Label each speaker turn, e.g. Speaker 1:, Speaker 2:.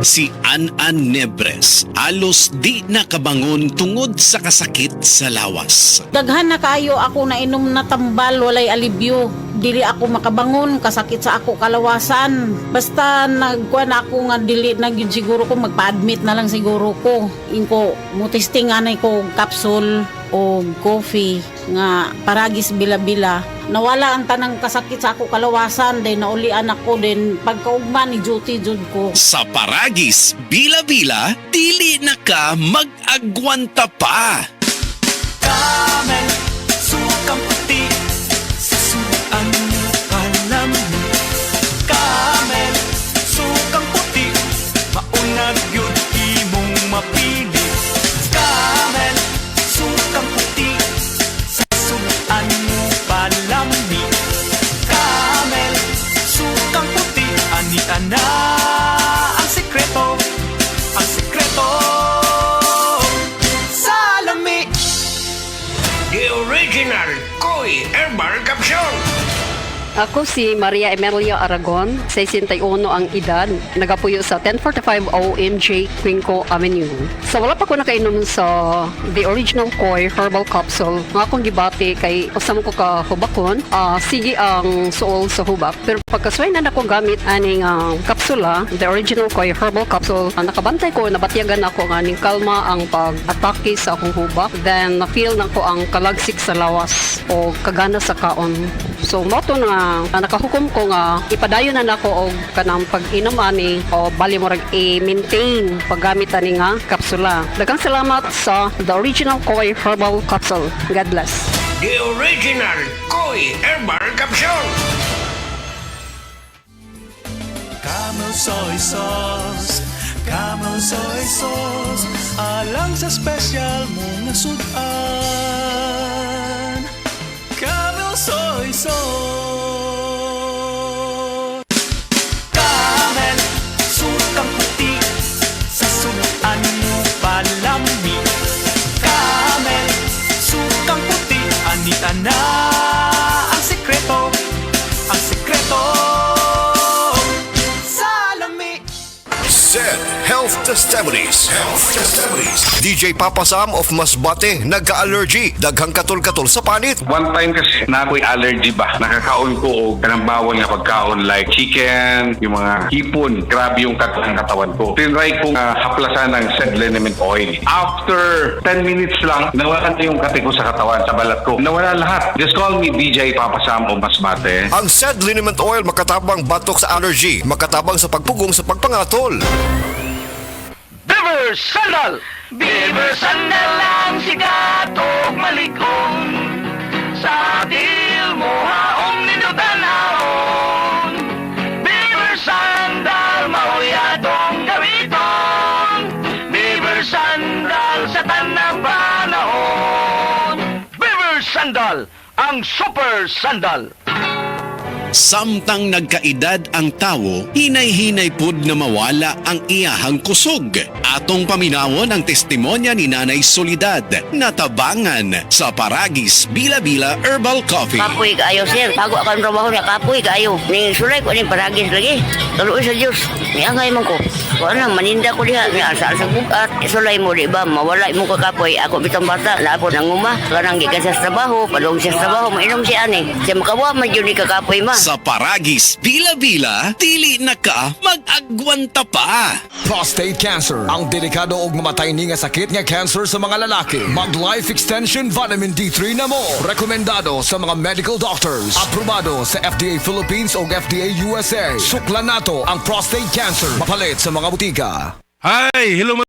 Speaker 1: Si An-An Nebres halos di nakabangon tungod sa kasakit sa lawas.
Speaker 2: Daghan na kayo ako na inom na tambal, walay alibyo. Dili ako makabangon, kasakit sa ako kalawasan. Basta nagkuhan ako nga dili na gyud siguro ko, magpa-admit na lang siguro ko. Inko mutisting anay ko capsule o coffee nga paragis bila-bila. Nawala ang tanang kasakit sa ako kalawasan, then naulian ako, then pagkaugma ni duty jud ko.
Speaker 1: Sa paragis, bila-bila, dili na ka mag-agwanta pa.
Speaker 3: Camel, sukang puti, sasuan mo alam mo. Camel, sukang puti, maunag yun imong mapili. Camel, sukang puti, sasuan mo palami. Camel, sukang puti, ani-ana ang sekreto, ang sekreto. Salami.
Speaker 4: The original Koi Herbal Capsule.
Speaker 5: Ako si Maria Emelia Aragon, 61 ang edad, nagapuyo sa 1045 OMJ Quinco Avenue. So wala pa ko nakainom sa The Original Koi Herbal Capsule. Nga akong gibati kay usam ko ka hubakon, sige ang suol sa hubak. Pero pagkasway na ako gamit aning kapsula, The Original Koi Herbal Capsule, nakabantay ko, nabatyagan ako nga ning kalma ang pag-atake sa akong hubak. Then na-feel na ko ang kalagsik sa lawas o kagana sa kaon. So moto na nakahukom ko nga ipadayon na nako og kanang pag-inom ani o bali mo rag i-maintain paggamit ani nga kapsula. Daghang salamat sa The Original Koi Herbal Capsule. God bless.
Speaker 4: The original Koi Herbal Capsule.
Speaker 3: Camel soy sauce, Camel soy sauce, alang sa special mong nasudan. Camel soy sauce. Camel, sukang puti, sasuan mo palami. Camel, sukang puti, anita na ang sekreto, ang sekreto.
Speaker 6: Zed Health Testimonies. DJ Papa Sam of Masbate nagka-allergy, daghang katol-katol sa panit.
Speaker 7: One time kasi na ako'y allergy ba, nakakaon ko o kanang bawal nga pagkaon like chicken, yung mga hipon, grabe yung katawan ko. Tinry kong haplasan ng Zed Liniment Oil. After 10 minutes lang, nawala na yung kate ko sa katawan, sa balat ko. Nawala lahat. Just call me DJ Papa Sam of Masbate.
Speaker 6: Ang Zed Liniment Oil makatabang batok sa allergy, makatabang sa pagpugong sa pagpangatol.
Speaker 4: Beaver Sandal!
Speaker 3: Beaver sandal lang sigat og malikon, sa dil mo haong ninutanahon. Beaver sandal mauyadong gamiton, Beaver sandal sa tanang panahon.
Speaker 4: Beaver Sandal! Ang super sandal!
Speaker 1: Samtang nagkaedad ang tawo, hinay-hinay pud na mawala ang iyahang kusog. Atong paminawon ang testimonya ni Nanay Solidad, natabangan sa Paragis Bila-Bila Herbal Coffee.
Speaker 8: Kapoy kaayo, sir. Bago akong trabaho niya, kapoy kaayo. Ning sulay ko ning paragis lagi. Taluoy sa Diyos. Niangay man ko. Kung ano, maninda ko diha. Ni asa sa bugat. Sulay mo, di ba? Mawala mo ka kapoy. Ako bitang bata. Lapo ng uma. Kanang gikan sa trabaho. Padong siya sa trabaho. Mainom siya ani. Siya makawa, magyuni ka kapoy ma.
Speaker 1: Sa Paragis Bila-Bila, dili na ka mag-agwanta pa.
Speaker 9: Prostate cancer, ang delikado ug mamatay ni nga sakit nga cancer sa mga lalaki. Mag Life Extension Vitamin D3 na mo. Rekomendado sa mga medical doctors. Aprobado sa FDA Philippines ug FDA USA. Suklan nato ang prostate cancer. Mapalit sa mga butika.
Speaker 10: Hi, hello